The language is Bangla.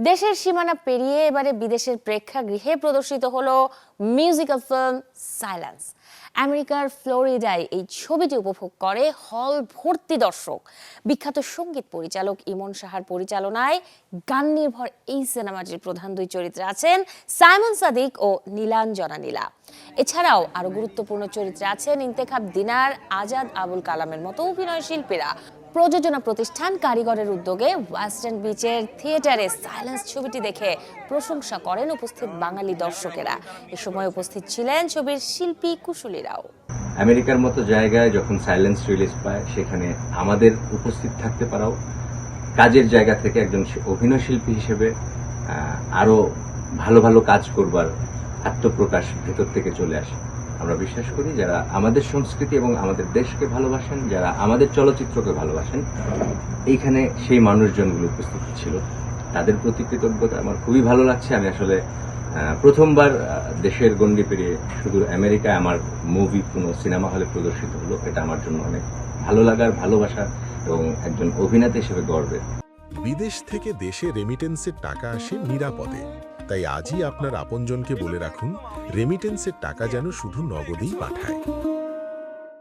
দেশের সীমানা পেরিয়ে এবারে বিদেশের প্রেক্ষাগৃহে প্রদর্শিত হলো মিউজিক্যাল ফিল্ম সাইলেন্স। আমেরিকার ফ্লোরিডায় এই ছবিটি উপভোগ করে হল ভর্তি দর্শক। বিখ্যাত সঙ্গীত পরিচালক ইমন সাহার পরিচালনায় গান নির্ভর এই সিনেমাটির প্রধান দুই চরিত্রে আছেন সাইমন সাদিক ও নীলাঞ্জনা নীলা। এছাড়াও আরো গুরুত্বপূর্ণ চরিত্রে আছেন ইন্তেখাব দিনার, আজাদ আবুল কালামের মতো অভিনয় শিল্পীরা। প্রযোজনা প্রতিষ্ঠান কারিগরের উদ্যোগে ওয়েস্টার্ন বিচের থিয়েটারে সাইলেন্স ছবিটি দেখে প্রশংসা করেন উপস্থিত বাঙালি দর্শকেরা। এ সময় উপস্থিত ছিলেন ছবির শিল্পী কুশলীরাও। আমেরিকার মতো জায়গায় যখন সাইলেন্স রিলিজ পায়, সেখানে আমাদের উপস্থিত থাকতে পারাও কাজের জায়গা থেকে একজন অভিনয় শিল্পী হিসেবে আরো ভালো ভালো কাজ করবার আত্মপ্রকাশ ভেতর থেকে চলে আসে। আমরা বিশ্বাস করি যারা আমাদের সংস্কৃতি এবং আমাদের দেশকে ভালোবাসেন, যারা আমাদের চলচ্চিত্রকে ভালোবাসেন, এইখানে সেই মানুষজনগুলো উপস্থিত ছিল, তাদের প্রতি কৃতজ্ঞতা আমার খুবই ভালো লাগছে। আমি আসলে প্রথমবার দেশের গণ্ডি পেরিয়ে শুধু আমেরিকায় আমার মুভি কোনো সিনেমা হলে প্রদর্শিত হলো, এটা আমার জন্য অনেক ভালো লাগার, ভালোবাসা এবং একজন অভিনেতা হিসেবে গর্বের। বিদেশ থেকে দেশে রেমিটেন্সের টাকা আসে নিরাপদে, তাই আজই আপনার আপনজনকে বলে রাখুন রেমিটেন্সের টাকা যেন শুধু নগদেই পাঠায়।